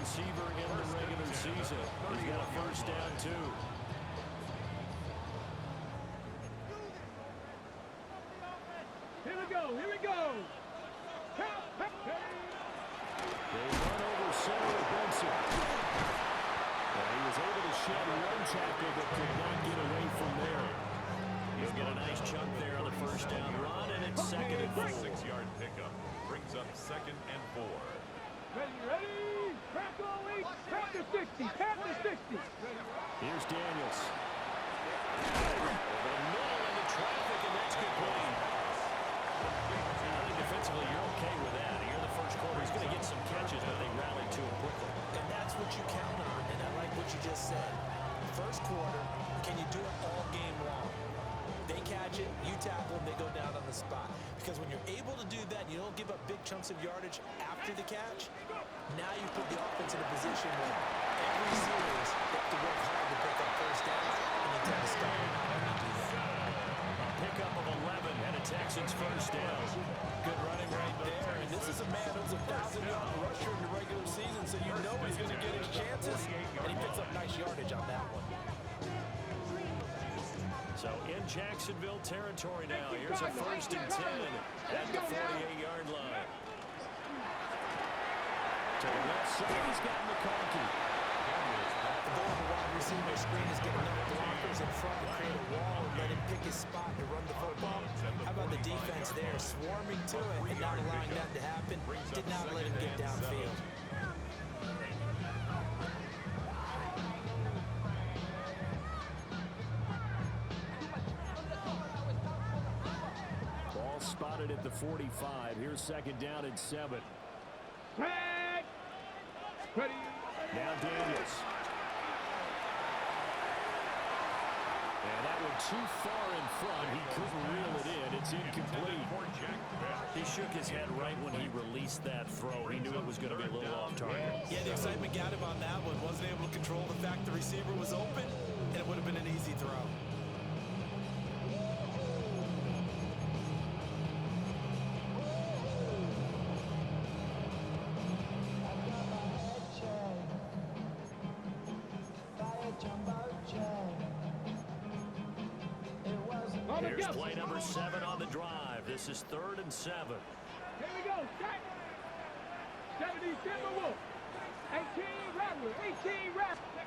receiver in the regular season. He's got a first down, too. Here we go. Here we go. They run over center with Benson. He was able to shed one tackle but could not get away from there. He'll get a nice chunk there on the first down run, and it's second and 4. 6-yard pickup brings up 2nd and 4. Ready? Crack all week. Crack the 60. Crack the 60. Here's Daniels. Over the middle into traffic, and that's complete. I think defensively you're okay with that. You're the first quarter. He's going to get some catches, but they rallied to him quickly. And that's what you count on, and I like what you just said. First quarter, can you do it all game long? They catch it, you tackle them, they go down on the spot. Because when you're able to do that, you don't give up big chunks of yardage after the catch. Now you put the offense in a position where every series they have to work hard to pick up first downs, and they tend to start when they do that. A pickup of 11 and a Texans first down. Good running right there. And this is a man who's a 1,000-yard rusher in the regular season, so you know he's going to get his chances. And he picks up nice yardage on that one. So in Jacksonville territory now. Here's a first and 10 at the 48-yard line. To the left side, he's got McConkey. The goal of the wide receiver screen is get enough blockers in front to create a wall and let him pick his spot to run the football. How about the defense there, swarming to it and not allowing that to happen? Did not let him get downfield. Ball spotted at the 45. Here's second down and 7. Ready? Now Daniels. And that one too far in front. He couldn't reel it in. It's incomplete. He shook his head right when he released that throw. He knew it was going to be a little off target. Yeah, the excitement got him on that one. Wasn't able to control the fact the receiver was open, and it would have been an easy throw. Here's play number 7 on the drive. This is 3rd and 7. Here we go. 70 Timberwolf. 18 Rattler. 18 Rattler.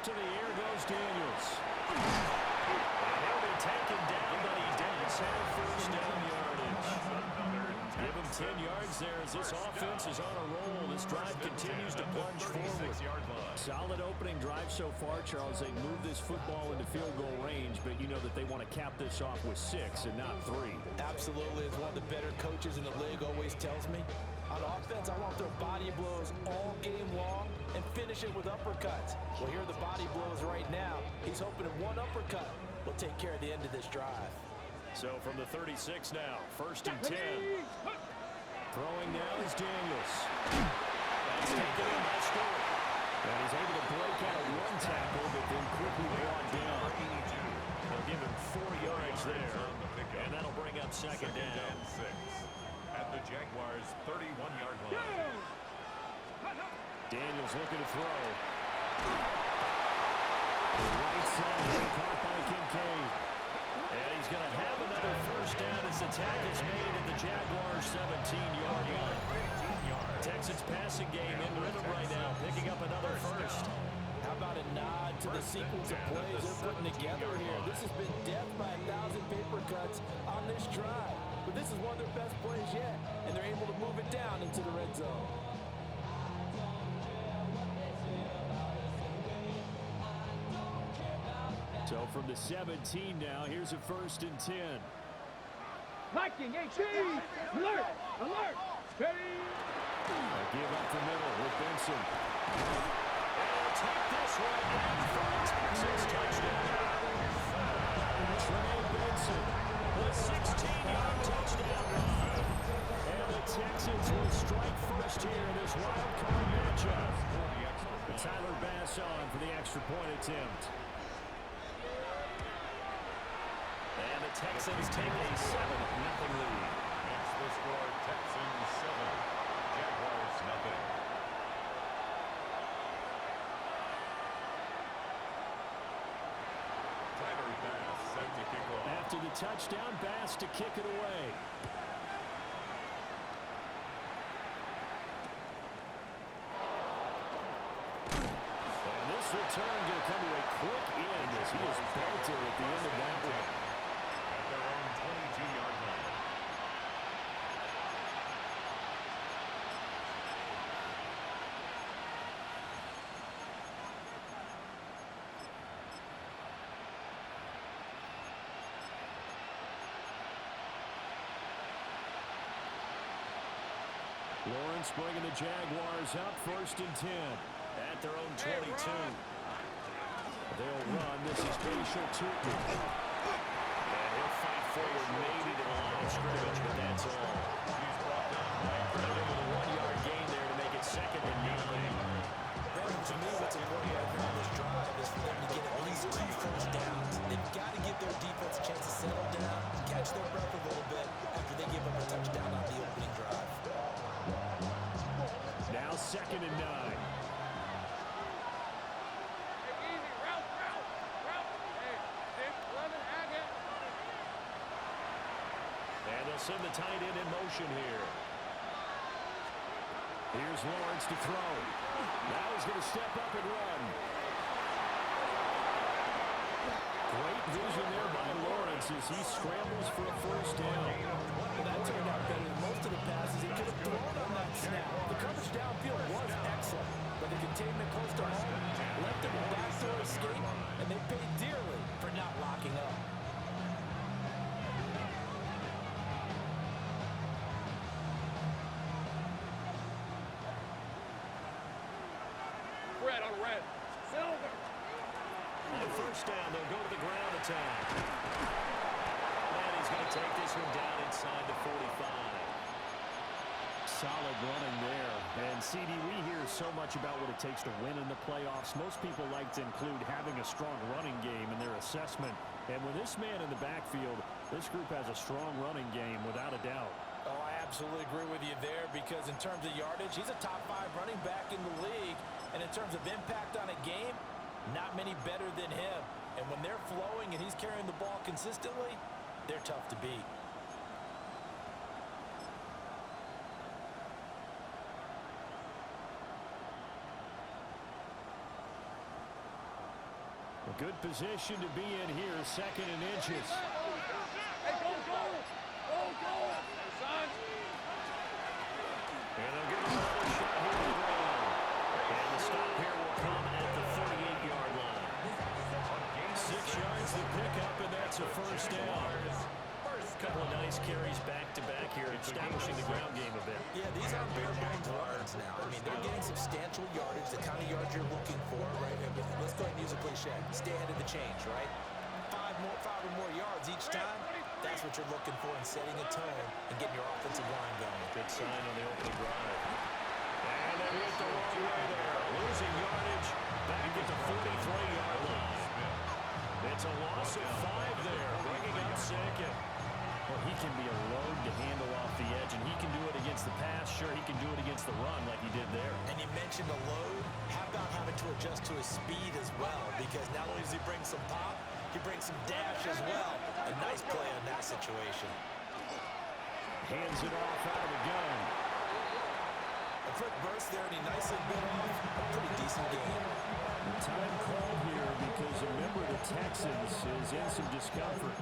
To the air goes Daniels. And he'll be taken down, but he does have first down yardage. Give him 10 yards there as this offense is on a roll. This drive continues to plunge forward. Solid opening drive so far, Charles. They move this football into field goal range, but you know that they want to cap this off with 6 and not 3. Absolutely. As one of the better coaches in the league always tells me, on offense, I want their body blows all game long and finish it with uppercuts. Well, here are the body blows right now. He's hoping that one uppercut will take care of the end of this drive. So from the 36 now, 1st and 10. Throwing now is Daniels. That's taken in by Stewart. And he's able to break out one tackle, but then quickly brought down. They'll give him 4 yards there, and that'll bring up second down. 6 at the Jaguars' 31-yard line. Daniels looking to throw. The right side caught by Kincaid. And he's going to have another first down as the tackle's made at the Jaguars' 17-yard line. Texans passing game in rhythm right now, picking up another first. How about a nod to the sequence of plays they're putting together here? This has been death by 1,000 paper cuts on this drive. But this is one of their best plays yet, and they're able to move it down into the red zone. So from the 17 now, here's a 1st and 10. Liking, 18. Alert. Alert. Ready? A give up the middle with Benson. And take this one down for a Texans touchdown. Trey Benson, the 16-yard touchdown run. And the Texans will strike first here in this wild card matchup. Tyler Bass on for the extra point attempt. And the Texans take a 7-0 lead. Makes the score Texans 7, Jaguars 0. to the touchdown pass to kick it away. And this return going to come to a quick end as he is belted at the end of that one. At their own 22-yard line. Lawrence bringing the Jaguars up 1st and 10 at their own 22. They'll run. This is Facial Tootin. And he'll fight forward maybe to the line of scrimmage, but that's all. He's brought down by They'll give him a 1-yard gain there to make it 2nd and 9. Brandon, to me, what's important right now on this drive is for them to get at least 2 first downs. They've got to give their defense a chance to settle down, catch their breath a little bit after they give them a touchdown on the opening drive. Now 2nd and 9. And they'll send the tight end in motion here. Here's Lawrence to throw. Now he's going to step up and run. Great vision there by Lawrence as he scrambles for a first down. Well, that turned out better than most of the passes he could have thrown on that snap. The coverage downfield was excellent, but the containment close to home left him a backdoor escape, and they paid dearly for not locking up. Red on red. Silver. On first down, they'll go to the ground attack. And he's going to take this one down inside the 45. Solid running there. And, CD, we hear so much about what it takes to win in the playoffs. Most people like to include having a strong running game in their assessment. And with this man in the backfield, this group has a strong running game without a doubt. Oh, I absolutely agree with you there because in terms of yardage, he's a top 5 running back in the league. And in terms of impact on a game, not many better than him. And when they're flowing and he's carrying the ball consistently, they're tough to beat. A good position to be in here, 2nd and inches. Hey, go, go! Go, go! Son! And they'll give him another shot here to the ground. And the stop here will come at the 38-yard line. 6 yards to pick up, and that's a first down. A couple of nice carries back-to-back here, establishing the ground game a bit. Yeah, these aren't bare bones runs now. I mean, they're getting substantial yardage, the kind of yards you're looking for, right? Let's go ahead and use a cliche. Stay ahead of the change, right? 5 or more yards each time. That's what you're looking for in setting a tone and getting your offensive line going. Good sign on the opening drive. And they went the wrong way there. Losing yardage back at the 43-yard line. It's a loss of 5 there, bringing up 2nd. Well, he can be a load to handle off the edge, and he can do it against the pass. Sure, he can do it against the run like he did there. And you mentioned a load. How about having to adjust to his speed as well? Because not only does he bring some pop, he brings some dash as well. A nice play on that situation. Hands it off out of the gun. A quick burst there, and he nicely bit off a pretty decent game. Time called here because a member of the Texans is in some discomfort.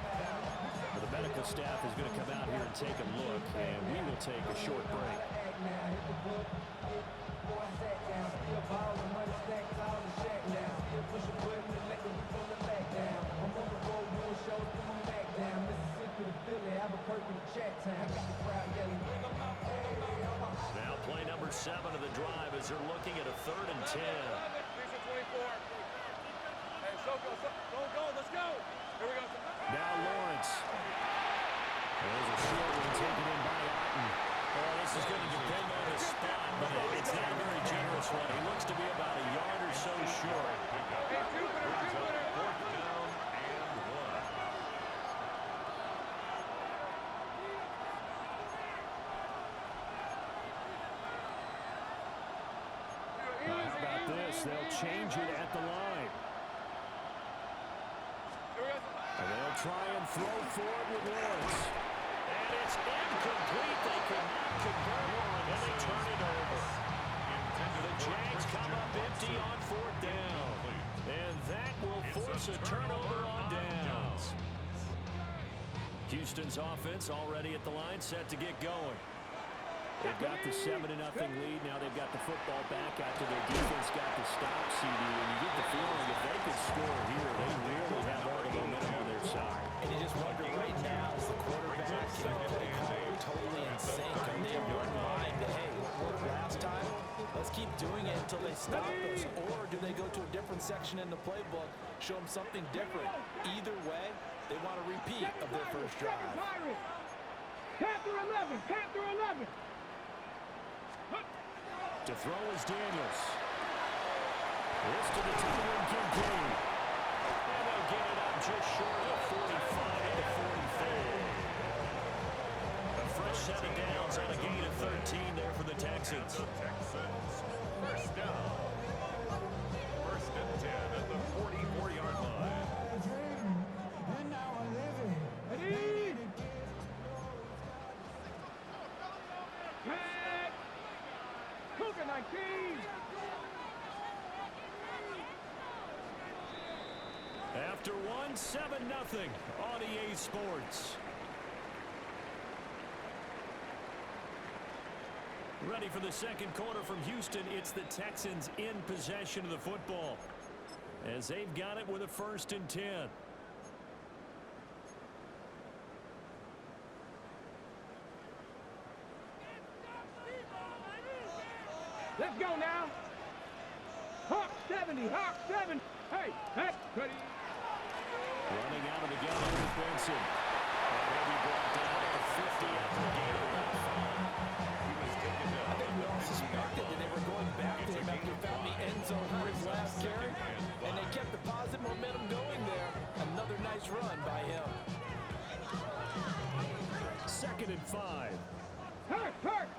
The medical staff is going to come out here and take a look, and we will take a short break. Now play number 7 of the drive as they're looking at a 3rd and 10. Hey, so go, let's go. Here we go. Now Lawrence. There's a short one taken in by Otten. Oh, this is going to depend on the spot, but it's not a very generous one. He looks to be about a yard or so short. Hey, Jupiter. 4th down and 1. How about this? They'll change it at the line. And they'll try and throw for it with Lawrence. And it's incomplete. They could not convert, and they turn it over. The Jags come up empty on fourth down. And that will force a turnover on downs. Houston's offense already at the line, set to get going. They've got the 7-0 lead. Now they've got the football back after their defense got the stop, CD. And you get the feeling if they could score here, they really have all the momentum on their side. And you just wonder right now, is the quarterback totally in sync? Are they in one mind that, hey, what worked last time? Let's keep doing it until they stop us. Or do they go to a different section in the playbook, show them something different? Either way, they want a repeat of their first drive. Panther 11, Panther 11. To throw is Daniels. This to the tight end, Kincaid. And they'll get it up just short of 45 to 44. A fresh set of downs on a gain of 13 there for the Texans. First down. First and 10 at the 44-yard line. Ready? Back. Cougar 19. After one, 7-0 on EA Sports. Ready for the second quarter from Houston. It's the Texans in possession of the football as they've got it with a 1st and 10. Let's go now. Hawk 70, Hawk 7. Hey, hey, ready? Running out of the gun with Benson. And he'll be brought down at the 50 after a gain of about 5. He was taken down. I think we all suspected that they were going back to him after he found the end zone for his last carry. And they kept the positive momentum going there. Another nice run by him. 2nd and 5. Hurt, hurt.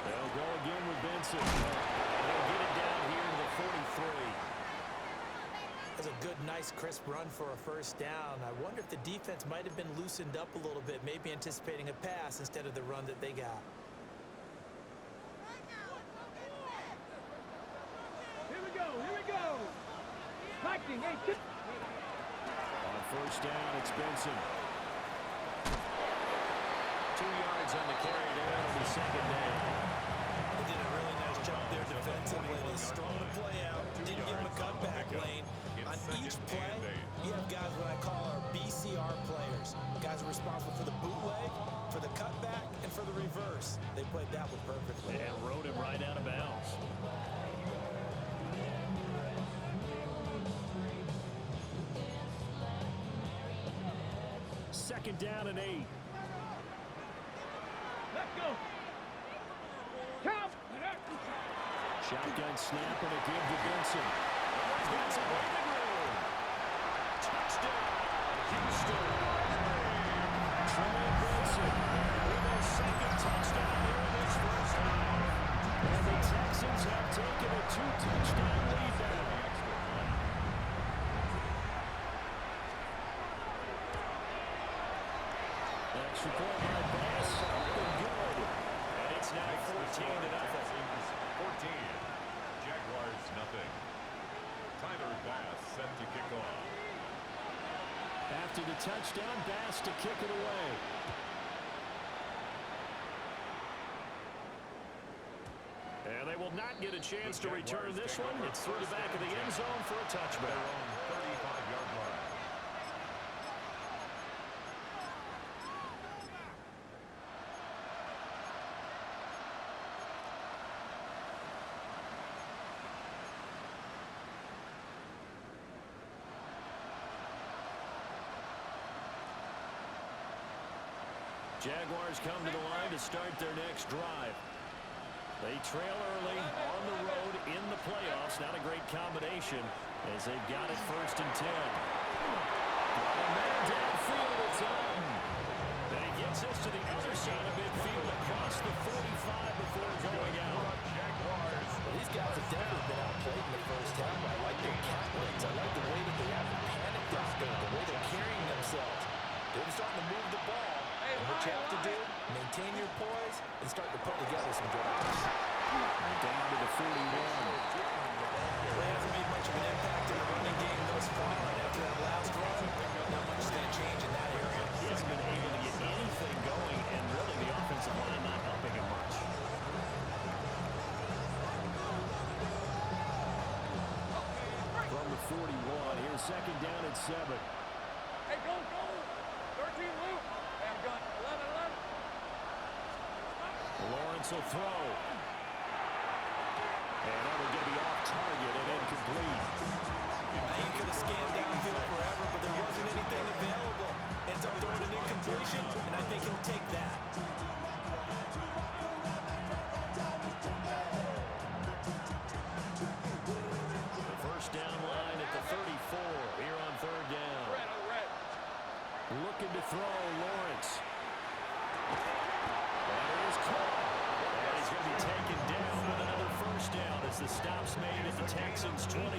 They'll go again with Benson. They'll get it down here to the 43. That's a good, nice, crisp run for a first down. I wonder if the defense might have been loosened up a little bit, maybe anticipating a pass instead of the run that they got. Here we go, here we go. Lightning, hey, tip. On first down, it's Benson. 2 yards on the carry there on the 2nd down. They did a really nice job there defensively. They strung the play out, didn't give him a cutback lane. On each play, you have guys what I call our BCR players. Guys are responsible for the bootleg, for the cutback, and for the reverse. They played that one perfectly. And rode him right out of bounds. Second down and 8. Let's go. Count. Shotgun snap and a give to Benson. He's got some breathing room. Touchdown, Houston. Trey Benson with a 2nd touchdown here in this first half. And the Texans have taken a 2-touchdown lead now. Extra point by Bass. Up and good. And it's now 14-0. 14. Jaguars nothing. Tyler Bass set to kick off. After the touchdown, Bass to kick it away. And they will not get a chance to return this one. It's through the back of the end zone for a touchback. 35-yard line. Jaguars come to the line to start their next drive. They trail early on the road in the playoffs. Not a great combination as they've got it 1st and 10. Got a man downfield. It's on. And he gets us to the other side of midfield across the 45 before going out. Well, these guys have definitely been outplayed in the first half. I like their confidence. I like put together some drives. Down to the 41. Well, he hasn't made much of an impact in the running game thus far, and after that last run, not much is going to change in that area. He hasn't been able to get anything going, and really the offensive line not helping him much. From the 41, here's second down at 7. Hey, go, go. 13 Luke. Damn gun. 11. Lawrence will throw. And that will get the off target and incomplete. He could have scanned downfield forever, but there wasn't anything available. Ends up throwing an incompletion, and I think he'll take that. The first down line at the 34 here on third down. Looking to throw, Lawrence. That is caught. And he's going to be taken down with another first down as the stop's made at the Texans' 23.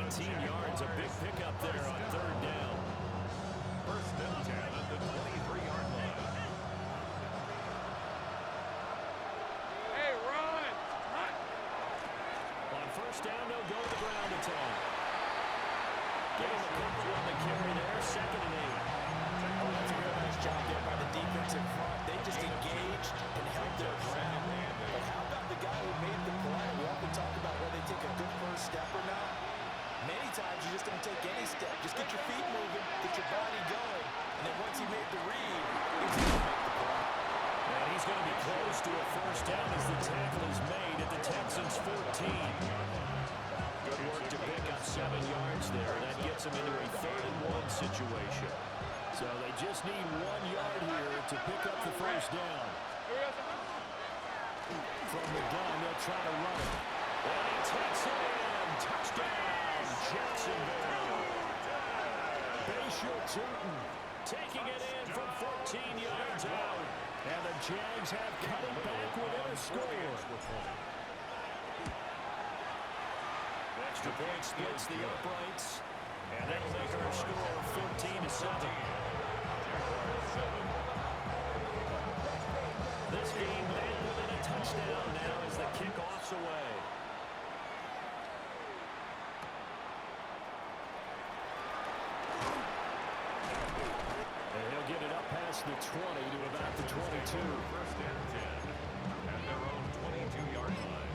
18 yards, a big pickup there on third down. First and 10 at the 23-yard line. Hey, run. On first down, they'll go to the ground attack. Give him a couple on the carry there, second and 8. Oh, that's a real nice job there by the defensive front. They just engaged and held their ground. But how about the guy who made the play? We often talk about whether they take a good first step or not. Many times you just don't take any step. Just get your feet moving, get your body going, and then once he made the read, it's easy to make the play. And he's going to be close to a first down as the tackle is made at the Texans' 14. Good work to pick up 7 yards there. That gets him into a 3rd-and-1 situation. So they just need 1 yard here to pick up the first down. From the gun, they'll try to run it. And he takes it in. Touchdown, Jacksonville. Bayshore Tootin taking it in from 14 yards out. And the Jags have cut it back within a score. Extra point splits the uprights. And that'll make our score 14-7. This game ended within a touchdown now as the kickoff's away. And he'll get it up past the 20 to about the 22. First and 10 at their own 22-yard line.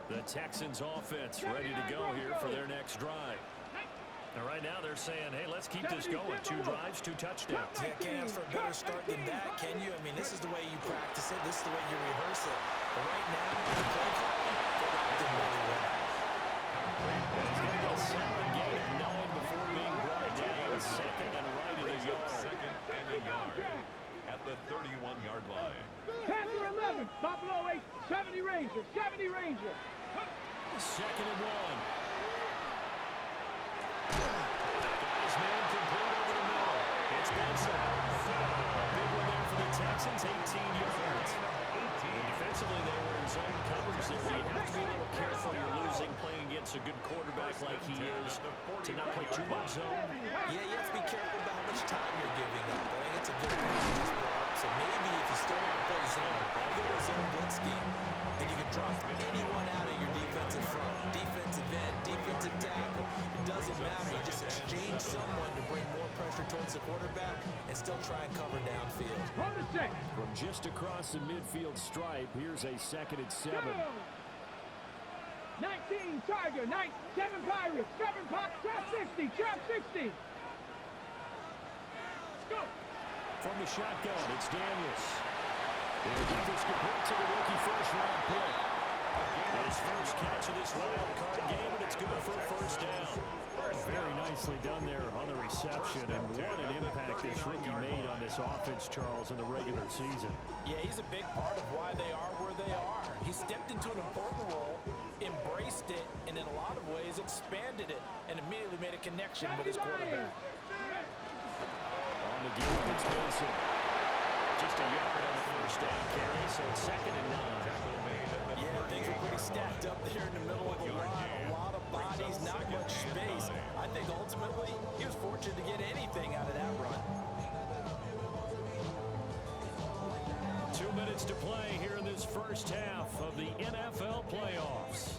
The Texans offense ready to go here for their next drive. And right now they're saying, hey, let's keep this going. 2 drives, 2 touchdowns. Yeah, can't ask for a better start than that, can you? I mean, this is the way you practice it. This is the way you rehearse it. But right now, the play calling, they did really well. He's going to go 7 gain of 9 before being brought down. Second and right of the yard. Second and a yard at the 31-yard line. Panther 11. Buffalo 8. 70 Ranger. 70 Ranger. Second and 1. Guy's man complete over the middle. It's Benson. A big one there for the Texans, 18 yards. And defensively, they were in zone coverage there. You have to be a little careful. You're losing playing against a good quarterback like he is to not play too much zone. Yeah, you have to be careful about how much time you're giving up. I think it's a good point you just brought up. So maybe if you still want to play zone, regular zone blitz scheme, then you can drop anyone out of your defensive front. Defensive end, defensive tackle. It doesn't matter. You just exchange someone to bring more pressure towards the quarterback and still try and cover downfield. Hold the check. From just across the midfield stripe, here's a second and 7. 19 Tiger. 7 Pirates. 7 Pirates. Trap 60. Trap 60. Go. From the shotgun, it's Daniels. He'll get this complete to the rookie first-round pick. His first catch of this wild card game, and it's good for a first down. Very nicely done there on the reception, and what an impact this rookie made on this offense, Charles, in the regular season. Yeah, he's a big part of why they are where they are. He stepped into an important role, embraced it, and in a lot of ways expanded it, and immediately made a connection with his quarterback. On the game, it's Wilson. Just a yard on the first down carry, so it's second and 9. Yeah, things were pretty stacked up there in the middle of the line. A lot of bodies minutes to play here in this first half of the NFL playoffs.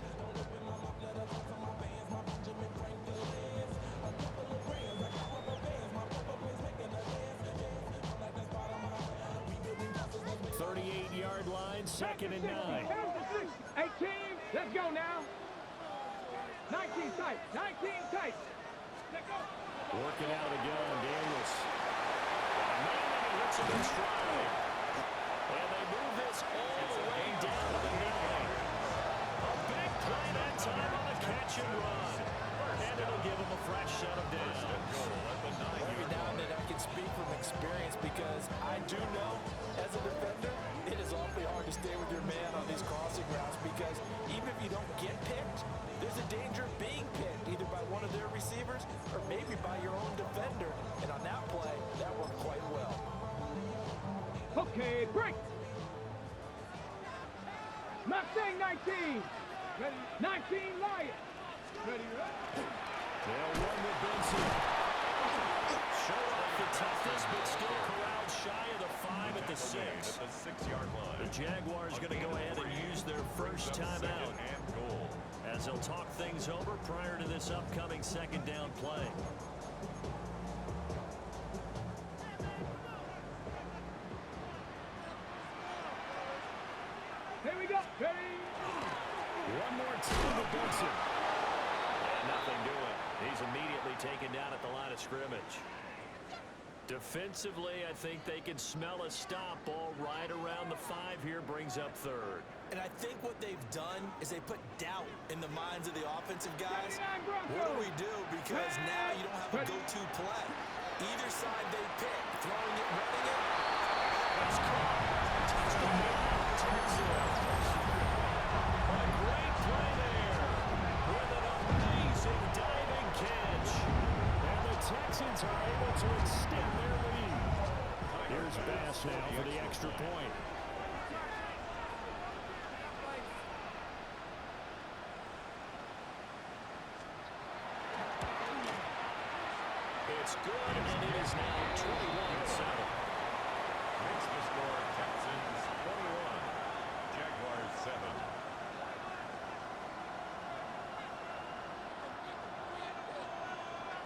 Yard line, 2nd and 9. 18, let's go now. 19 tight, 19 tight. Let's go. Working out again, Daniels. And hits him in stride. And they move this all the way down to the 9. A big play that time on the catch and run. And it'll give him a fresh set of downs. Every now and then I can speak from experience because I do know, as a defender, it is awfully hard to stay with your man on these crossing routes because even if you don't get picked, there's a danger of being picked either by one of their receivers or maybe by your own defender. And on that play, that worked quite well. Okay, break. Mustang 19. Ready? 19 Lion. Ready? They'll run with Benson. Show off the toughness, but still corralled shy of the 5 at the 6. At the 6-yard line. The Jaguars going to go ahead and use their first timeout as they'll talk things over prior to this upcoming 2nd down play. Here we go. Ready? One more time with Benson. And nothing doing. He's immediately taken down at the line of scrimmage. Defensively, I think they can smell a stop. Ball right around the 5 here, brings up 3rd. And I think what they've done is they put doubt in the minds of the offensive guys. What do we do? Because now you don't have a go-to play. Either side they pick, throwing it, running it. That's caught. A great play there with an amazing diving catch. And the Texans are able to extend their lead. Here's Bass now for the extra point. It's good, and it is now 21-7. Makes the score Texans 21, Jaguars 7.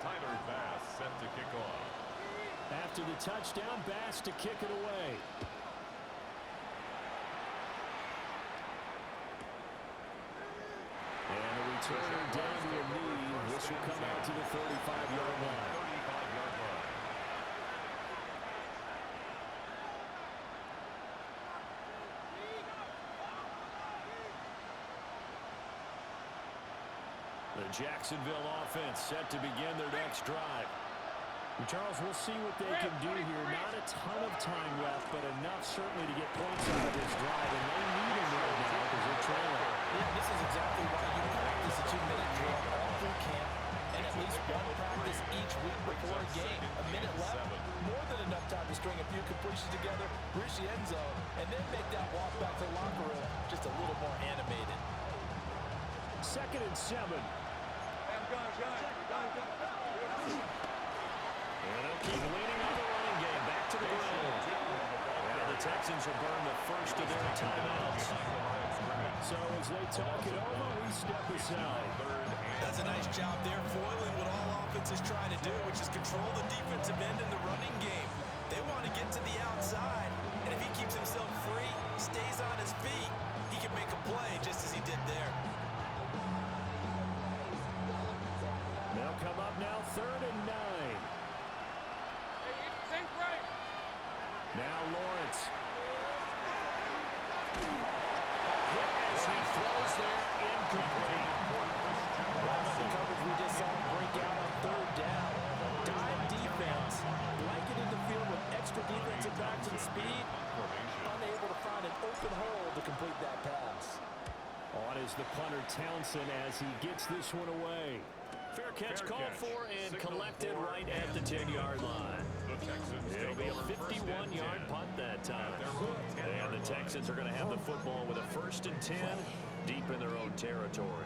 Tyler Bass set to kick off. After the touchdown, Bass to kick it away. And a returner down to a knee. This will come out to the 35-yard line. 35-yard line. The Jacksonville offense set to begin their next drive. And Charles, we'll see what they can do here. Not a ton of time left, but enough certainly to get points out of this drive. And they need him right now because they're trailing. Yeah, this is exactly why you practice a 2-minute drill all through camp and at least one practice each week before a game. A minute left, more than enough time to string a few completions together, reach the end zone, and then make that walk back to the locker room just a little more animated. 2nd and 7. And they'll keep leaning on the running game. Back to the ground. And the Texans will burn the first of their timeouts. So as they talk it over, we step aside. That's a nice job there, foiling what all offense is trying to do, which is control the defensive end in the running game. They want to get to the outside, and if he keeps himself free, stays on his feet, he can make a play just as he did there. They'll come up now 3rd and 9. Now Lawrence. As he throws there, incomplete. The coverage we just saw break out on 3rd down. Dime defense, blanketed the field with extra defensive backs and speed, unable to find an open hole to complete that pass. On is the punter Townsend as he gets this one away. Fair catch called for and collected right at the 10-yard line. It'll be a 51-yard punt that time. And the Texans are going to have the football with a 1st and 10 deep in their own territory.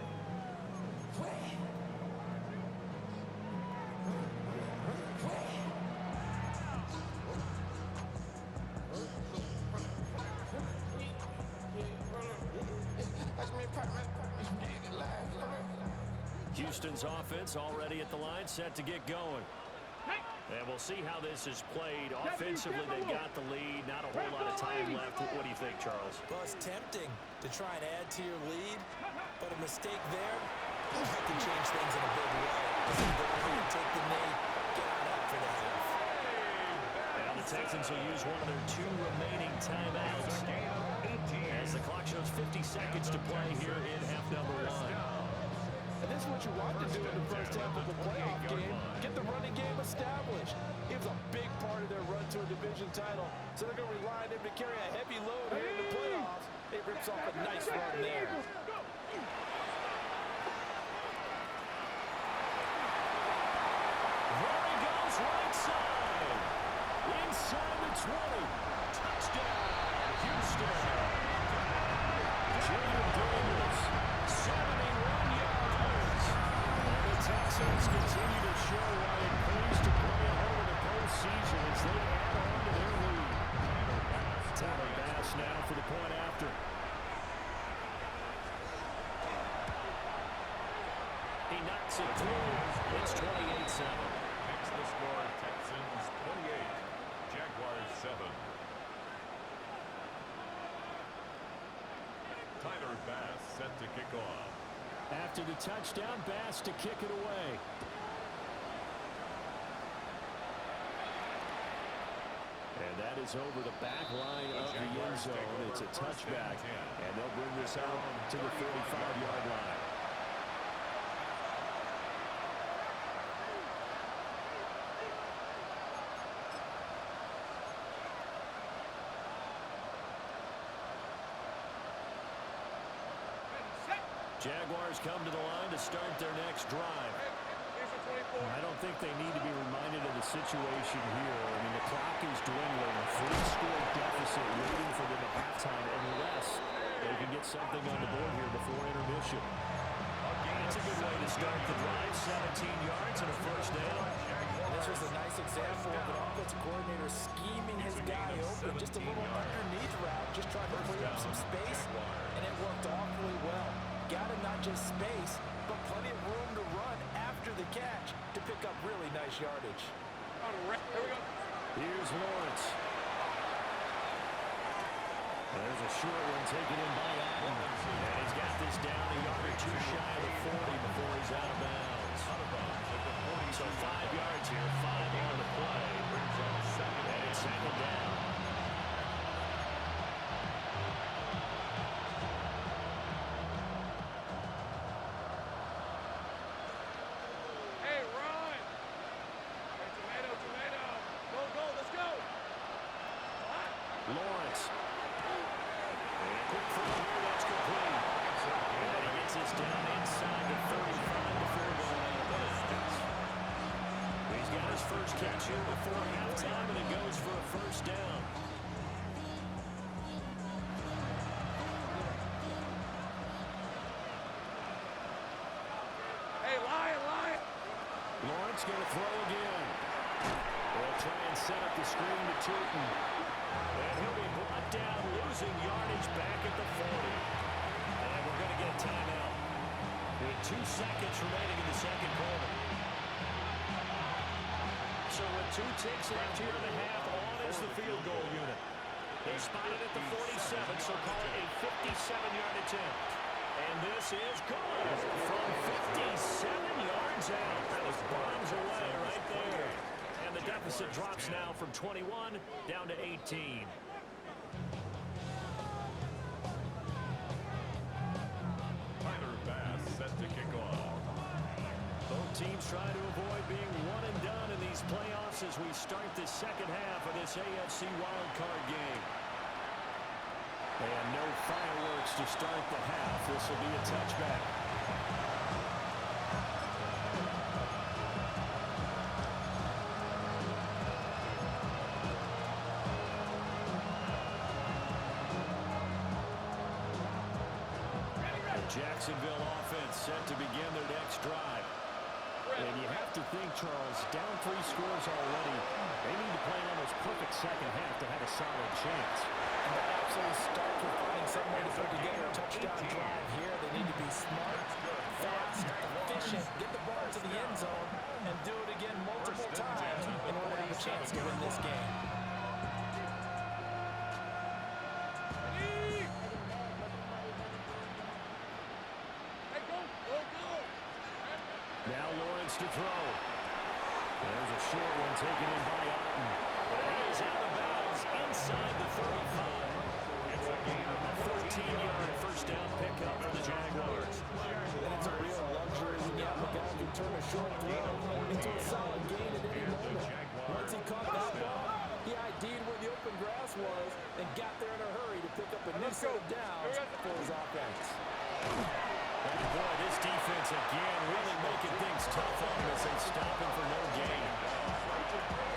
Houston's offense already at the line, set to get going. And we'll see how this is played. Offensively, they got the lead. Not a whole lot of time left. What do you think, Charles? Well, it's tempting to try and add to your lead, but a mistake there, that can change things in a big way. Just go ahead and take the knee, get on out for the half. And the Texans will use one of their 2 remaining timeouts as the clock shows 50 seconds to play here in half number 1. And this is what you want to do in the first half of a playoff game. Get the running game established. It was a big part of their run to a division title. So they're going to rely on him to carry a heavy load here in the playoffs. It rips off a nice run there. There he goes, right side. Inside the 20. Touchdown, Houston. Junior Daniels, 71 yards. And the Texans continue to show why it pays to play at home in the postseason as they add on to their lead. Tyler Bass now for the point after. He knocks it through. It's 28-7. Makes the score Texans 28, Jaguars 7. Tyler Bass set to kick off. After the touchdown, Bass to kick it away. And that is over the back line of the end zone. It's a touchback, and they'll bring this out to the 45-yard line. Jaguars come to the line to start their next drive. I don't think they need to be reminded of the situation here. I mean, the clock is dwindling. A 3-score deficit waiting for them at halftime unless they can get something on the board here before intermission. That's a good way to start the drive. 17 yards and a first down. This was a nice example of an offensive coordinator scheming his guy open. Just a little underneath route, just trying to free up some space, and it worked awfully well. Got him not just space, but plenty of room to run after the catch to pick up really nice yardage. Here we go. Here's Lawrence. There's a short one taken in by Allen. And he's got this down a yard or 2 shy of the 40 before he's out of bounds. So 5 yards here, 5 on the play. And it's second down. Hey, run. Hey, tomato. Go, let's go. Lawrence. And quick throw here, that's complete. And he gets this down inside the 35 before going out of bounds. He's got his first catch here before halftime, and it goes for a first down. Hey, lion. Lawrence going to throw again. They'll try and set up the screen to Tootin. And he'll be brought down, losing yardage back at the 40. And we're going to get a timeout. With 2 seconds remaining in the second quarter. So with 2 ticks left here in the half, on is the field goal unit. They spotted at the 47, so call it a 57-yard attempt. And this is good from 57 yards out. That was bombs away right there. And the deficit drops now from 21 down to 18. Tyler Bass set to kick off. Both teams try to avoid being one and done in these playoffs as we start the second half of this AFC wildcard game. And no fireworks to start the half. This will be a touchback. The Jacksonville offense set to begin their next drive. And you have to think, Charles, down 3 scores already. They need to play an almost perfect second half to have a solid chance. And that absolutely starts with finding some way to put together a touchdown drive here. They need to be smart, fast, efficient, chance to win this game. Now Lawrence to throw. There's a short one taken in by Alton. But he is out of bounds inside the 35. It's a gain of 14-yard first down pickup for the Jaguars. And it's a real luxury when you have a guy who can turn a short throw into a solid gain at any moment. Once he caught that ball, he ID'd where the open grass was and got there in a hurry to pick up a new set of downs for his offense. And boy, this defense again really making things tough on him as they stop him for no gain.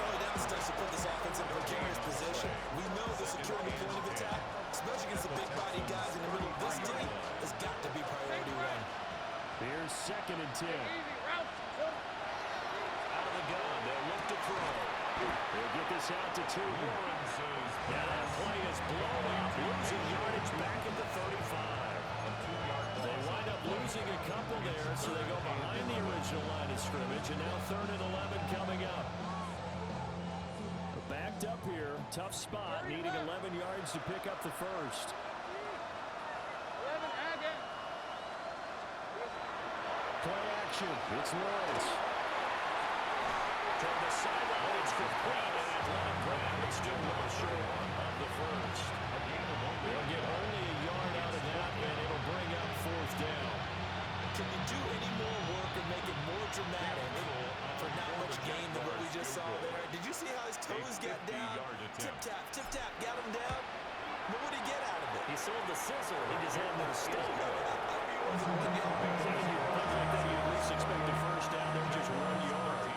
Early down starts to put this offense in a precarious position. We know the securing the point of attack, especially against the big body guys in the middle of this team, has got to be priority one. Here's 2nd and 10. Out of the gun, they'll look to throw. They'll get this out to 2. Yeah, that play is blown up, losing yardage back at the 35. They wind up losing a couple there, so they go behind the original line of scrimmage, and now 3rd and 11 coming up. Backed up here, tough spot, needing 11 yards to pick up the first. Play action, it's Lawrence. Toward the sideline, it's complete, and Atlanta grab, it's still well short of the first. They'll get only a yard out of that, and it'll bring up 4th down. Can you do any more work and make it more dramatic for not much gain than what we just saw there? Did you see how his toes got down? Tip tap, got him down. What would he get out of it? He sold the sizzle. He just had no stake. He wasn't 1 yard. Like that, you at least expect a first down there, just 1 yard.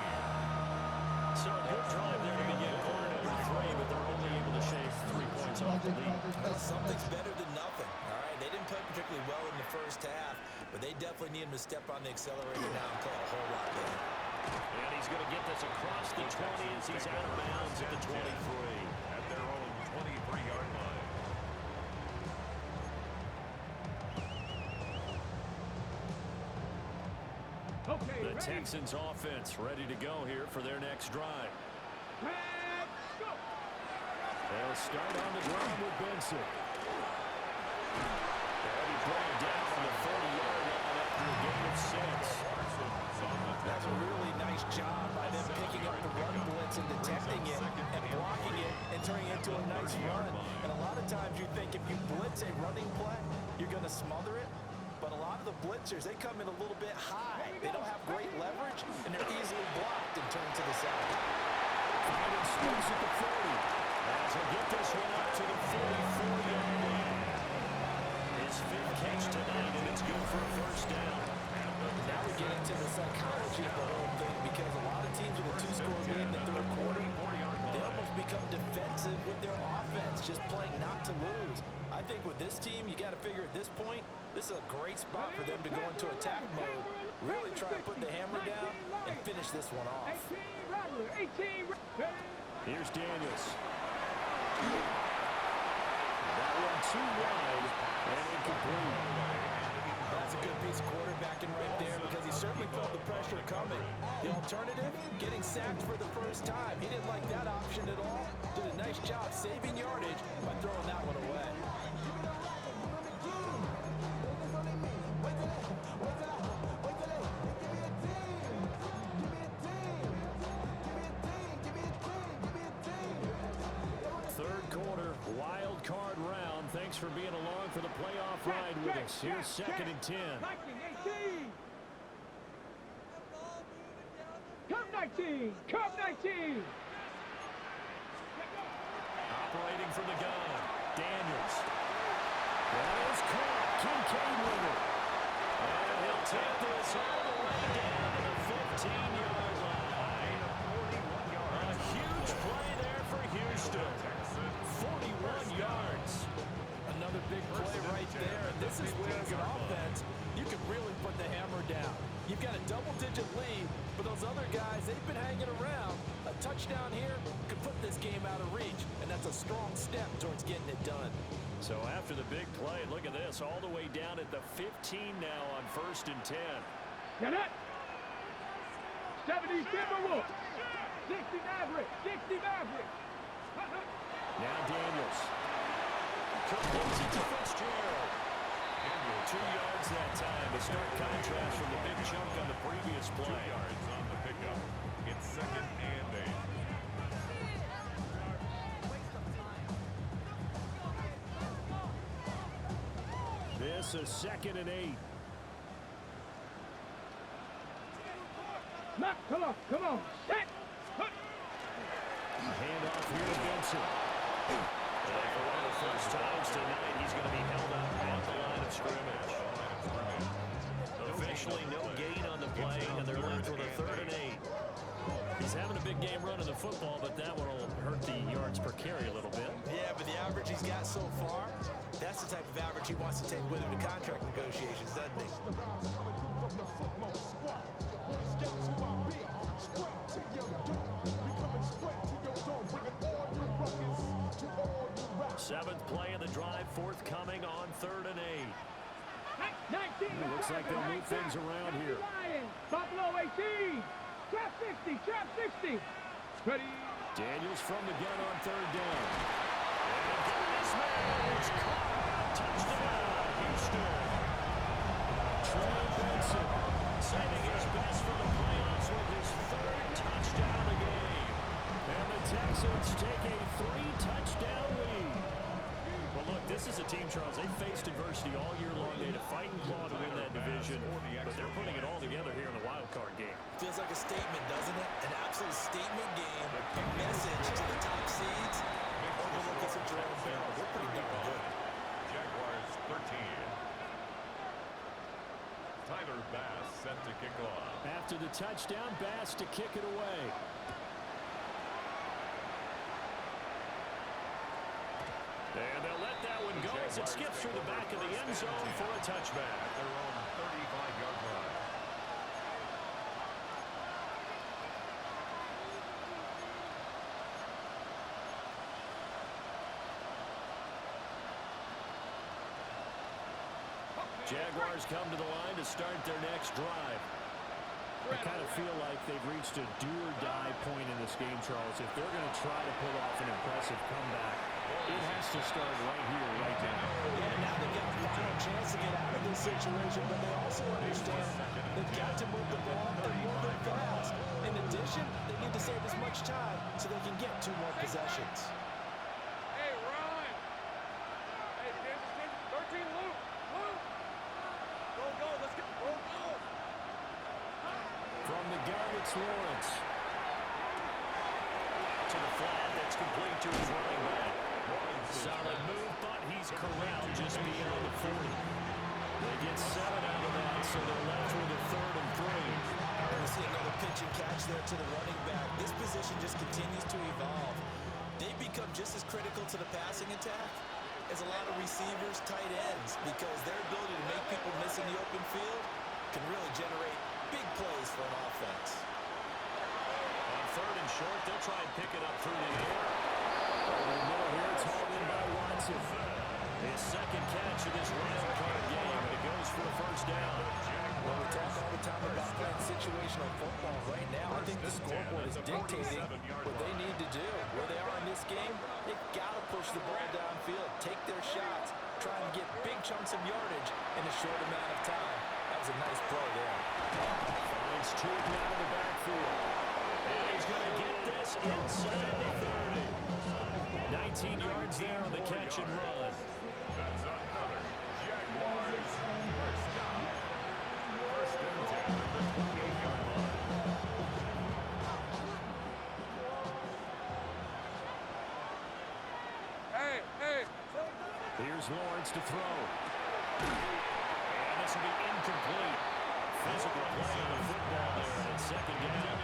So a good drive there to begin quarter number 3, but they're only able to shave 3 points off the lead. Well, something's better than nothing. All right, they didn't play particularly well in the first half, but they definitely need him to step on the accelerator now and play a whole lot better. And he's going to get this across the 20 as he's out of bounds at the 23. at their own 23-yard line. Okay, The ready? Texans offense ready to go here for their next drive. Let's go. They'll start on the ground with Benson. They'll be putting down on the 40-yard line after a gain of 6. That's a really nice job by them picking up the run blitz and detecting it and blocking it and turning it into a nice run. And a lot of times you think if you blitz a running play, you're going to smother it. But a lot of the blitzers, they come in a little bit high. They don't have great leverage, and they're easily blocked and turned to the side. Finding space at the 40. As he'll get this one up to the 44-yard line. His 5th catch tonight, and it's good for a first down. Now we get into the psychology of the whole thing because a lot of teams with a 2-score lead in the 3rd quarter, they almost become defensive with their offense, just playing not to lose. I think with this team, you got to figure at this point, this is a great spot for them to go into attack mode, really try to put the hammer down and finish this one off. 18. Here's Daniels. That one too wide and incomplete. That's a good piece of quarterbacking right there because he certainly felt the pressure coming. The alternative, getting sacked for the first time. He didn't like that option at all. Did a nice job saving yardage by throwing that one away. Third quarter, wild card round. Thanks for being along for the playoff ride with us. Here's 2nd and 10. 19, 18. Come 19. Come 19. Operating from the gun, Daniels. That is caught. Kincaid with it. And he'll take this all the way down to the 15-yard line. A huge play there for Houston. 41 yards. Another big play right there. And this is where, as an offense, you can really put the hammer down. You've got a double-digit lead, but those other guys, they've been hanging around. A touchdown here could put this game out of reach, and that's a strong step towards getting it done. So after the big play, look at this, all the way down at the 15 now on 1st and 10. Now that 70 Timberwolves. 60 Maverick. 60 Maverick. Now Daniels. Completes it to Fitzgerald. 2 yards that time. A stark contrast from the big chunk on the previous play. 2 yards on the pickup. It's 2nd and 8. This is 2nd and 8. Knock, come on. Set. Hand off here to Benson. And for one of the first times tonight, he's going to be held up at the line of scrimmage. Officially no gain on the play, and they're left with a 3rd and 8. He's having a big game running the football, but that one will hurt the yards per carry a little bit. Yeah, but the average he's got so far, that's the type of average he wants to take with him to contract negotiations, doesn't he? 7th play of the drive, forthcoming on 3rd and 8. 19. Looks like they'll move things around here. Buffalo 18. Trap 60. Trap 60. Ready. Daniels from the gun on 3rd down. And this man is caught. Touchdown, Houston. Trey Benson saving his best for the playoffs with his 3rd touchdown of the game. And the Texans take a 3-touchdown lead. Well, look, this is a team, Charles, they faced adversity all year long. They had to fight and claw to win that division, but they're putting it all together here in the wild card game. Feels like a statement, doesn't it? An absolute statement game. A message to the top seeds. Overlook us at Jerome Barrow. We're pretty darn good. Jaguars 13. Tyler Bass set to kick off. After the touchdown, Bass to kick it away. And they'll let that one go as it skips through the back of the end zone for a touchback. Their own 35-yard line. Jaguars come to the line to start their next drive. I kind of feel like they've reached a do-or-die point in this game, Charles. If they're going to try to pull off an impressive comeback, it has to start right here, right now. Yeah, now they've got the final chance to get out of this situation, but they also understand they've got to move the ball and move it fast. In addition, they need to save as much time so they can get 2 more possessions. Hey, Ron. Hey, 13, Luke. Go. Let's go. Go. From the gun, it's Lawrence. To the flat, that's complete to his running back. Solid move, but he's corralled just beyond the 40. They get 7 out of that, so they're left with a 3rd and 3. We see another pitch and catch there to the running back. This position just continues to evolve. They become just as critical to the passing attack as a lot of receivers, tight ends, because their ability to make people miss in the open field can really generate big plays for an offense. On 3rd and short, they'll try and pick it up through the air. Over the middle here, it's hauled in by Watson. His 2nd catch of this wild card game, and it goes for a 1st down. Well, we talk all the time about playing situational football. Right now, I think the scoreboard is dictating what they need to do. Where they are in this game, they've got to push the ball downfield, take their shots, try and get big chunks of yardage in a short amount of time. That was a nice play there. Finds Tootin out of the backfield. And he's going to get this inside the 30. 19 yards there on the catch and run. That's another Jaguars 1st down. 1st and 10 at the 28-yard line. Hey. Here's Lawrence to throw. And this will be incomplete. Physical play on the football there, and it's 2nd down.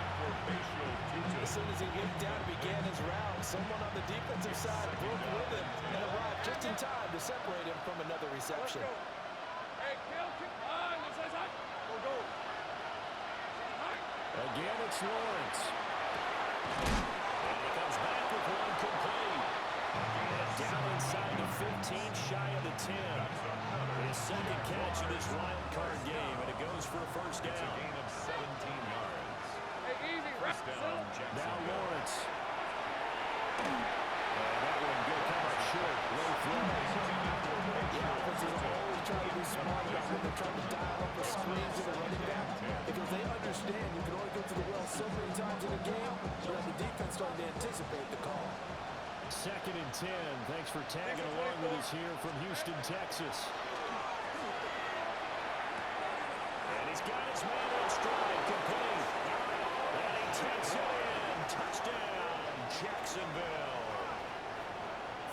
As soon as he looked down and began his round, someone on the defensive side broke with him and arrived just in time to separate him from another reception. Hey, Kill. Go. Again, it's Lawrence. And he comes back with one complete. And down inside the 15, shy of the 10. His 2nd catch of this wild card game, and it goes for a 1st down. It's a gain of 17 yards. Hey, easy. First down, Now Jacksonville. Lawrence. That one good, come up short. Low throw. Offenses always try to be smart about when they're trying to dial up the screen to the running back because they understand you can only go to the well so many times in a game, but the defense starting to anticipate the call. 2nd and 10. Thanks for tagging along with us here from Houston, Texas. And he's got his man in stride, complete. And he takes it in. Touchdown, Jacksonville.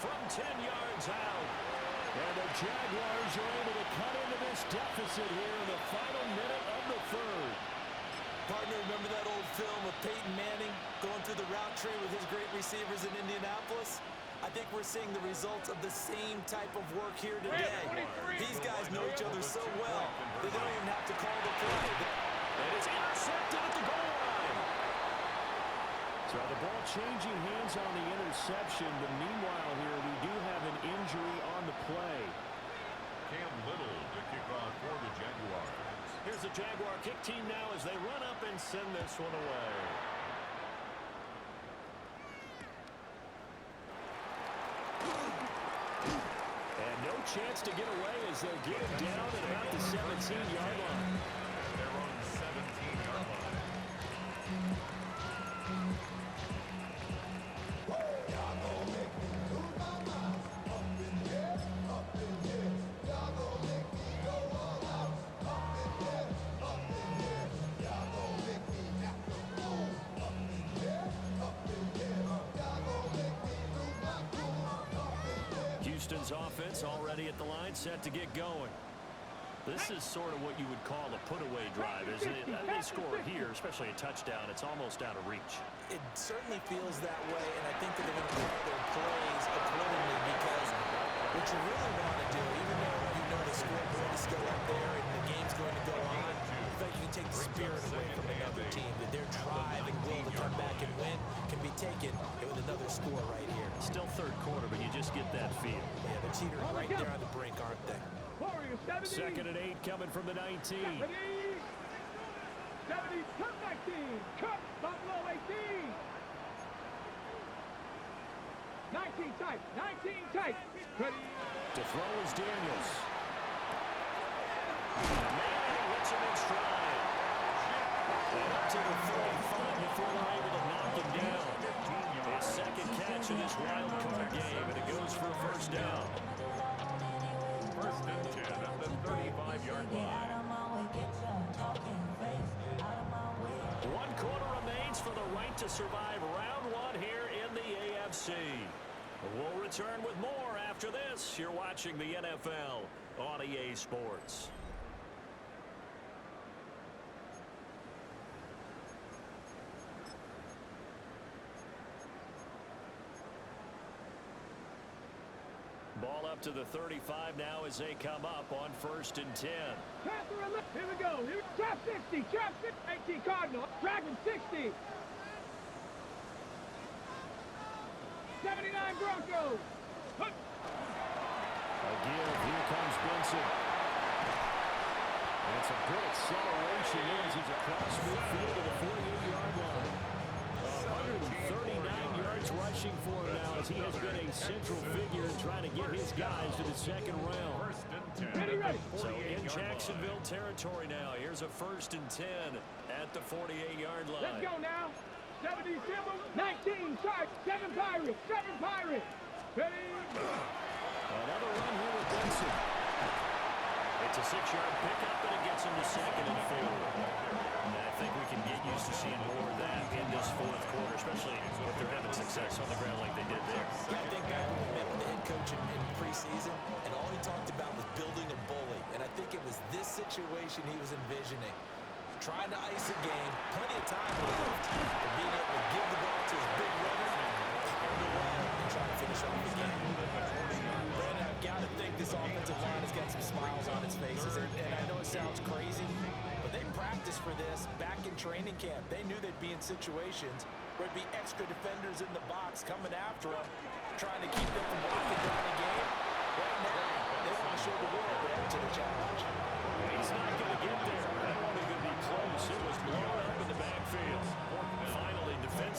From 10 yards out. And the Jaguars are able to cut into this deficit here in the final minute of the 3rd. Partner, remember that old film of Peyton Manning going through the route tree with his great receivers in Indianapolis? I think we're seeing the results of the same type of work here today. These guys know each other so well that they don't even have to call the play. And it's intercepted at the goal line. So the ball changing hands on the interception, but meanwhile here we do have an injury on the play. Cam Little to kick off for the Jaguars. Here's the Jaguar kick team now as they run up and send this one away. And no chance to get away as they'll get it down at about the 17-yard line. They're on the 17-yard line. Houston's offense already at the line, set to get going. This is sort of what you would call a put-away drive, isn't it? They score here, especially a touchdown. It's almost out of reach. It certainly feels that way, and I think that they're going to call their plays accordingly because what you really want to do, even though you know the scoreboard is still up there and the game's going to go on, I think you can take the spirit away from another team, that their drive and will to come back and win can be taken with another score right here. Still 3rd quarter, but you just get that feel. Yeah, they're teetering right there on the brink, aren't they? 2nd and 8 coming from the 19. 70, cut 19, cut Buffalo 18. 19 tight, 19 tight. Ready. To throw is Daniels. Manning hits him in stride. And up to the 45 before they're able to knock him down. His 2nd catch in this wild card game, and it goes for a 1st down. First and 10 at the 35-yard line. 1 quarter remains for the right to survive round 1 here in the AFC. We'll return with more after this. You're watching the NFL on EA Sports. Ball up to the 35 now as they come up on 1st and 10. Here we go. Trap 60. Trap 60. 18 Cardinal. Dragon 60. 79 Broncos. A give. Here comes Benson. And it's a good acceleration as he's across midfield to the 48-yard line. 139 yards rushing for him now as he has been a central figure in trying to get his guys to the 2nd round. First and 10 at the So in 48-yard Jacksonville territory now. Here's a 1st and 10 at the 48-yard line. Let's go now. 70 Symbol. 19 Sharks. 7 Pirates. 7 Pirates. Ready. Another run here with Benson. It's a 6-yard pickup, and it gets him to 2nd and 4. And I think we can get used to seeing more of that in this 4th quarter, especially if they're having success on the ground like they did there. Yeah, I think back when we met with the head coach in preseason, and all he talked about was building a bully. And I think it was this situation he was envisioning. Trying to ice a game, plenty of time left, but being able to give the ball to his big runner, turn away, and try to finish off the game. Brandon, I've got to think this offensive line has got some smiles on its faces, and I know it sounds crazy, but they practiced for this back in training camp. They knew they'd be in situations where there'd be extra defenders in the box coming after them, trying to keep them from walking down the game. Right now, they want to show the world they're up to the challenge. He's not going to get there. That won't even be close. It was blown up in the backfield.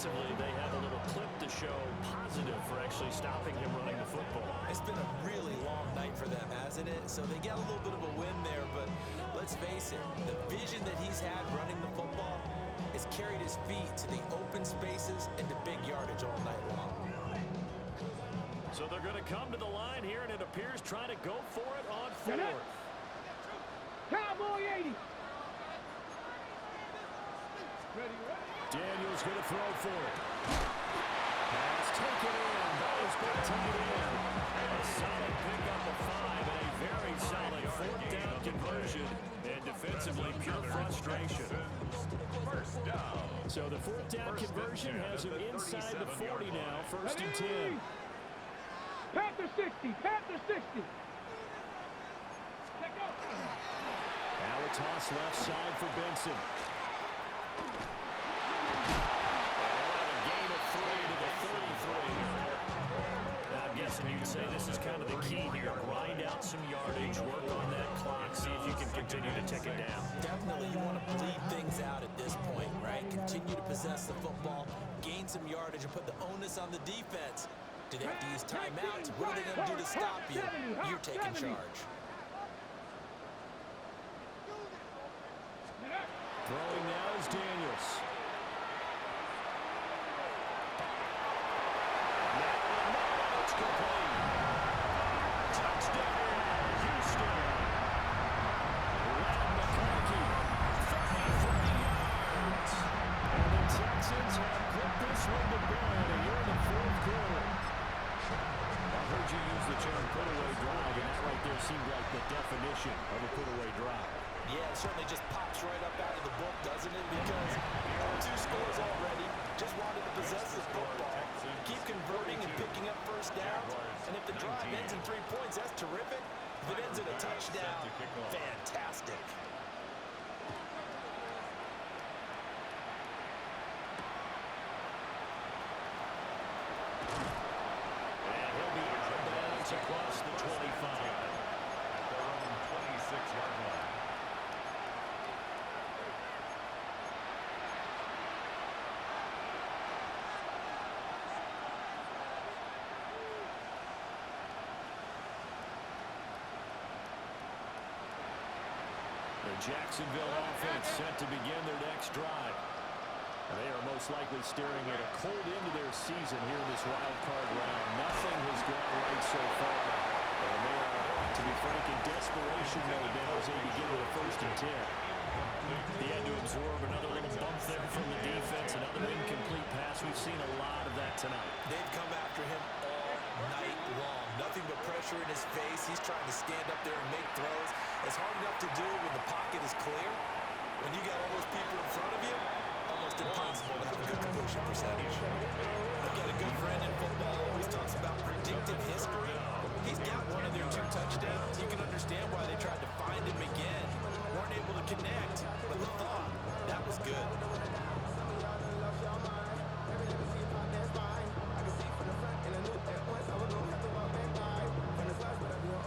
offensively, they have a little clip to show positive for actually stopping him running the football. It's been a really long night for them, hasn't it? So they got a little bit of a win there, but let's face it, the vision that he's had running the football has carried his feet to the open spaces and to big yardage all night long. So they're going to come to the line here, and it appears trying to go for it on fourth. Cowboy 80. Daniels going to throw for it. Pass taken in. That has been taken in. A solid pickup of 5 and a very solid fourth down conversion. And defensively, pure frustration. First down. So the fourth down conversion has him inside the 40 now. First and 10. Panther 60. Panther 60. Now a toss left side for Benson. And a gain of 3 to the 33. Now I'm guessing you'd say this is kind of the key here. Grind out some yardage, work on that clock, see if you can continue to tick it down. Definitely you want to bleed things out at this point, right? Continue to possess the football, gain some yardage, and put the onus on the defense. Do they have to use timeouts? What are they going to do to stop you? You're taking charge. Throwing now is Daniels. It's complete. Touchdown, Houston. Len McConkey, 33 yards. And the Texans have put this one to bed here in the fourth quarter. I heard you use the term put-away drive, and that right there seemed like the definition of a put-away drive. Yeah, it certainly just pops right up out of the book, doesn't it? Because 2 scores already, just wanted to possess the football, keep converting and picking up first downs. And if the drive ends in 3 points, that's terrific. If it ends in a touchdown, fantastic. And he'll be out of bounds across the 25. At their own 26-yard line. The Jacksonville offense set to begin their next drive. They are most likely staring at a cold end to their season here in this wild card round. Nothing has gone right so far. And they are, to be frank, in desperation mode now as they begin with a first and 10. He had to absorb another little bump there from the defense, another incomplete pass. We've seen a lot of that tonight. They've come after him all night long. Nothing but pressure in his face. He's trying to stand up there and make throws. It's hard enough to do when the pocket is clear. When you got all those people in front of you, almost impossible to have a good completion percentage. I've got a good friend in football who always talks about predictive history. He's got one of their 2 touchdowns. You can understand why they tried to find him again. Weren't able to connect, but the thought, that was good.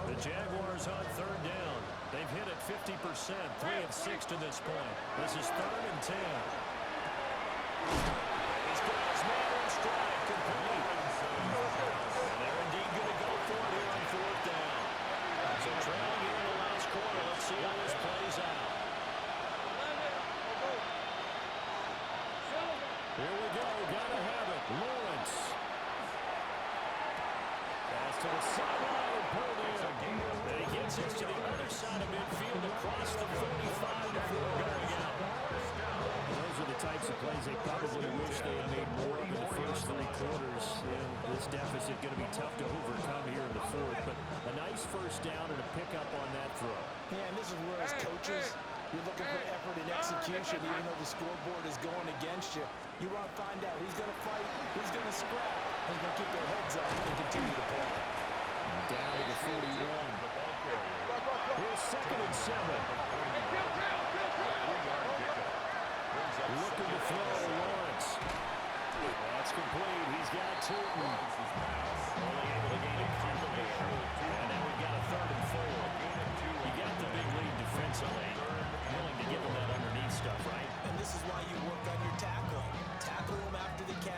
The Jaguars on third down. They've hit it 50%, 3 of 6 to this point. This is 3rd and 10. He's got his man in stride, complete. And they're indeed going to go for it here on 4th down. So trailing here in the last quarter. Let's see how this plays out. Here we go. Gotta have it. Lawrence. Pass to the sideline and pulled in. And he gets us to the other side of midfield across the 45 before going out. Those are the types of plays they probably wish they had made more of in the first 3 quarters. And this deficit going to be tough to overcome here in the 4th. But a nice first down and a pickup on that throw. Yeah, and this is where as coaches, you're looking for effort and execution even though the scoreboard is going against you. You want to find out who's going to fight, who's going to scrap, who's going to keep their heads up and continue to play. Down to the 41. Here's 2nd and 7. Looking to throw Lawrence. That's complete. He's got Tootin. Only able to gain a couple here. And now we've got a 3rd and 4. You got the big lead defensively. Willing to give him that underneath stuff, right? And this is why you work on your tackling. Tackle them after the catch.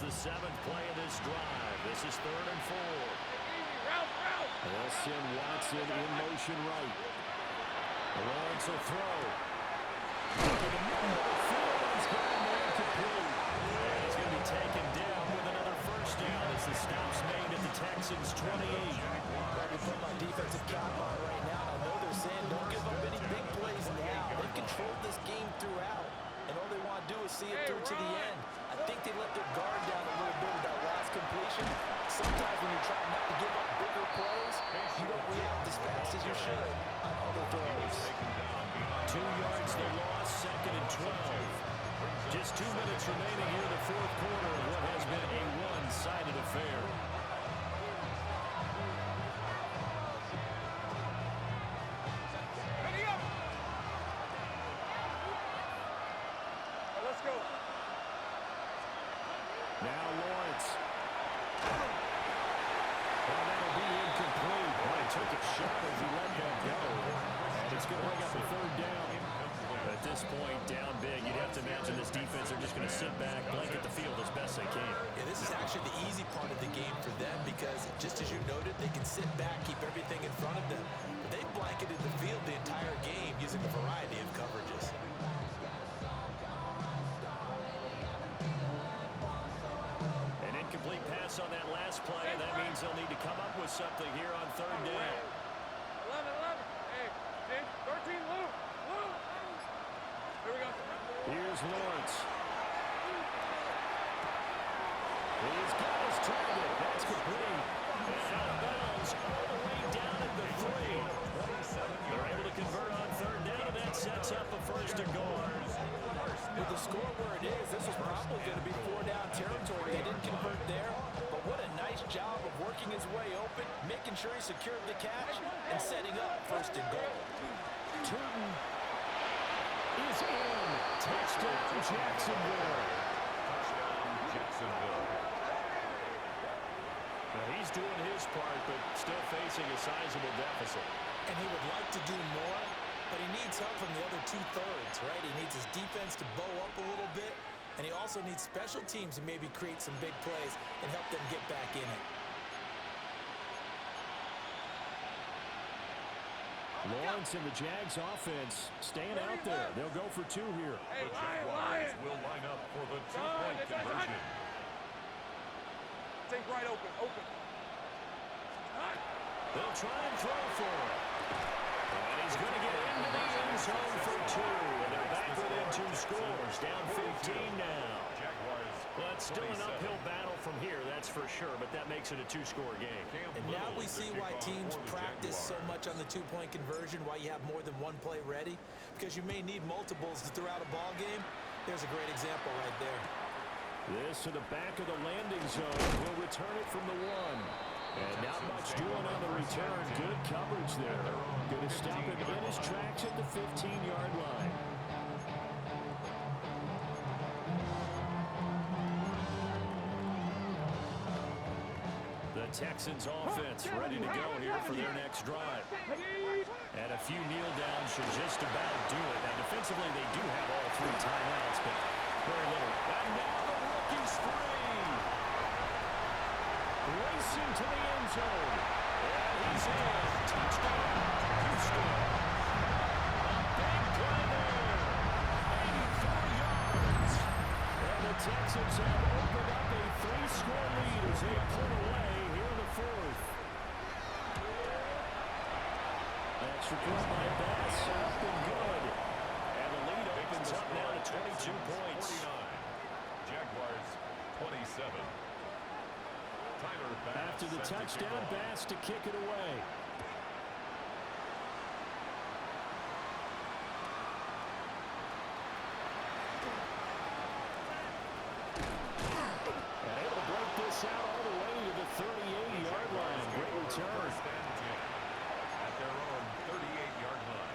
the 7th play of this drive. This is 3rd and 4. They'll send Watson in motion right. Lawrence will throw. To the middle of the field, he's going there complete. And he's going to be taken down with another first down as the stop's made at the Texans' 28. They put my defensive cap on right now, and I know they're saying don't give up any big plays now. They've controlled this game throughout, and all they want to do is see it through to the end. I think they let their guard down a little bit with that last completion. Sometimes when you're trying not to give up bigger plays, you don't react as fast as you should on other throws. 2 yards the loss, 2nd and 12. Just 2 minutes remaining here in the 4th quarter of what has been a one-sided affair. Let's go. Now Lawrence. Well, that'll be incomplete. Boy, he took a shot as he let that go. And it's going to bring up a 3rd down. At this point, down big, you'd have to imagine this defense are just going to sit back, blanket the field as best they can. Yeah, this is actually the easy part of the game for them because, just as you noted, they can sit back, keep everything in front of them. But they blanketed the field the entire game using a variety of coverages. An incomplete pass on that last play, and that means they'll need to come up with something here on 3rd down. 11. Hey, 13, Lou. Here we go. Here's Lawrence. He's got his target. That's complete. And out of bounds all the way down at the 3. They're able to convert on 3rd down, and that sets up a 1st and goal. With the score where it is, this was probably going to be 4-down territory. They didn't convert there, but what a nice job of working his way open, making sure he secured the catch, and setting up 1st and goal. Turton is in. Touchdown, Jacksonville. Now he's doing his part, but still facing a sizable deficit. And he would like to do more, but he needs help from the other 2/3, right? He needs his defense to bow up a little bit, and he also needs special teams to maybe create some big plays and help them get back in it. Lawrence and the Jags offense staying out there. They'll go for 2 here. Hey, The Lion. Jaguars will line up for the 2-point conversion. Take right open. They'll try and throw for it. And he's going to get into the end zone for 2. And they're back within 2 scores. Down 15 now. Jaguars. Well, it's still an uphill battle from here, that's for sure, but that makes it a 2-score game. And now we see why teams practice so much on the 2-point conversion, why you have more than one play ready, because you may need multiples throughout a ball game. There's a great example right there. This to the back of the landing zone. He'll return it from the 1. And not much doing on the return. Good coverage there. Going to stop him in his tracks at the 15-yard line. The Texans offense ready to go here for their next drive. And a few kneel downs should just about do it. Now defensively they do have all 3 timeouts, but very little. And now the rookie's free. Racing to the end zone. And he's in. Touchdown, Houston. A big play there. 84 yards. And the Texans have opened up a 3-score lead as they pull away here in the 4th. Extra point by Bass. Up and good. And the lead opens up now to 22 points. 49. Jaguars 27. Tyler Bass. After the touchdown, Bass to kick it away. And able to break this out all the way to the 38-yard line. Great return. First and 10 at their own 38-yard line.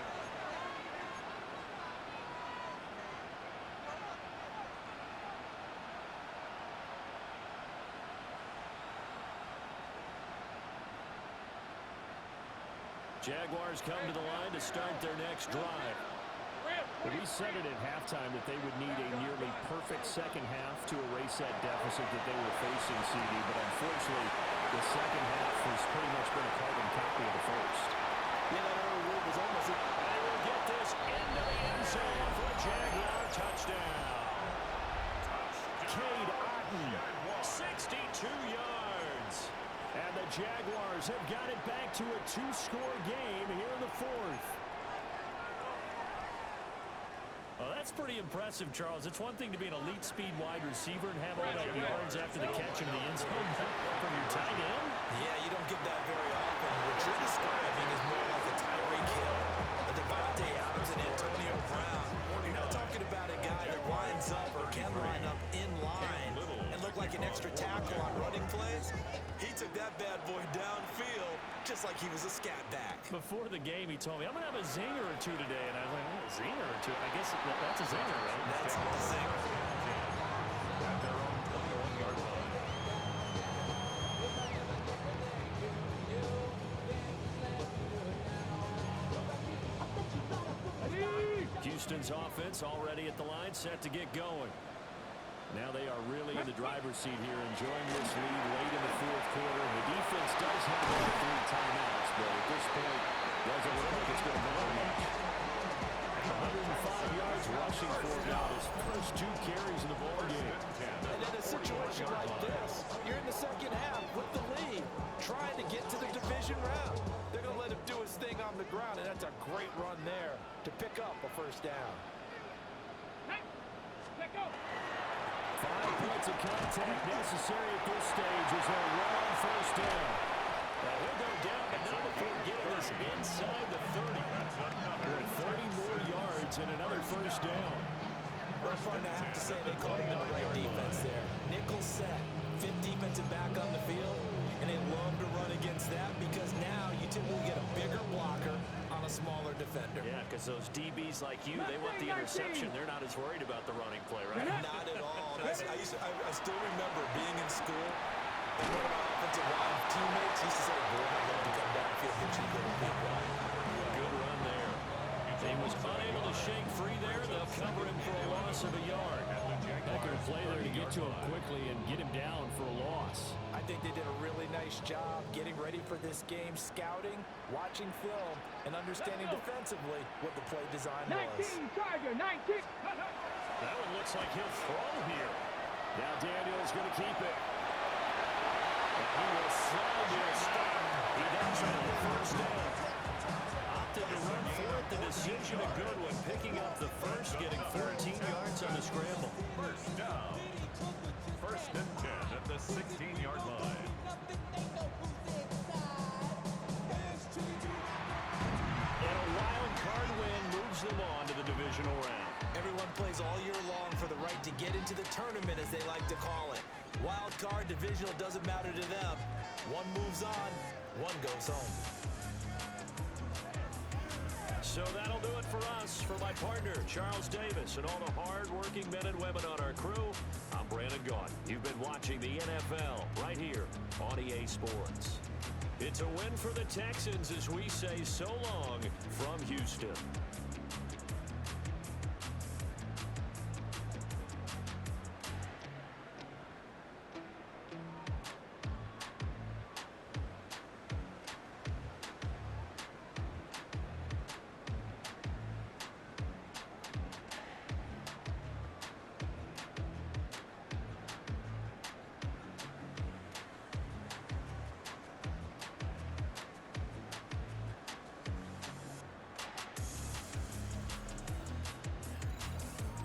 Jaguars come to the line to start their next drive. We said it at halftime that they would need a nearly perfect second half enough to erase that deficit that they were facing, CD, but unfortunately, the second half has pretty much been a carbon copy of the first. Yeah, that early lead was almost a... They will get this into the end zone for a Jaguar touchdown. Cade Otton, 62 yards. And the Jaguars have got it back to a two-score game here in the fourth. Well, that's pretty impressive, Charles. It's one thing to be an elite speed wide receiver and have all that yards after the catch into the end zone from your tight end. Yeah, you don't get that very often. What you're describing is more like a Tyreek Hill, a Devontae Adams, and Antonio Brown. You're not talking about a guy that lines up or can line up in line and look like an extra tackle on running plays. He took that bad boy downfield just like he was a scat back. Before the game, he told me, I'm going to have a zinger or two today. And I was like, oh, a zinger or two? I guess that's a zinger, right? That's a zinger. At their own 21-yard line. Houston's offense already at the line, set to get going. Now they are really in the driver's seat here, enjoying this lead late in the fourth quarter. The defense does have only 3 timeouts, but at this point, doesn't look like it's going to matter much. 105 yards rushing for him now, his first 2 carries in the ballgame. And in a situation like this, you're in the second half with the lead, trying to get to the division round. They're going to let him do his thing on the ground, and that's a great run there to pick up a first down. Let go. 5 points of contact necessary at this stage as they run on first down. Now he'll go down, but not before getting this inside the 30. With 30 more yards and another first down. We're fun to have to say they called him in the right defense there. Nickel set, 5th defensive back on the field, and they love to run against that because now you typically get a bigger blocker on a smaller defender. Yeah, because those DBs like you, they want the interception. They're not as worried about the running play, right? Not at all. I still remember being in school, and one of my offensive line teammates used to say, boy, I'd love to come downfield and hit you with a big one. Good run there. He was unable to shake free there. They'll cover him for a loss of a yard. Becker play there to get to him quickly and get him down for a loss. I think they did a really nice job getting ready for this game, scouting, watching film, and understanding defensively what the play design 19, was. Tiger, 19. That one looks like he'll throw here. Now Daniel's going to keep it. And he will slide to a stop. He does on the first down. Opted to run for it. The decision a good one. Picking up the first, getting 14 yards on the scramble. First down. First and 10 at the 16-yard line. And a wild card win moves them on to the divisional round. Everyone plays all year long for the right to get into the tournament, as they like to call it. Wild card, divisional, doesn't matter to them. One moves on, one goes home. So that'll do it for us. For my partner, Charles Davis, and all the hard-working men and women on our crew, I'm Brandon Gaudin. You've been watching the NFL right here on EA Sports. It's a win for the Texans as we say so long from Houston.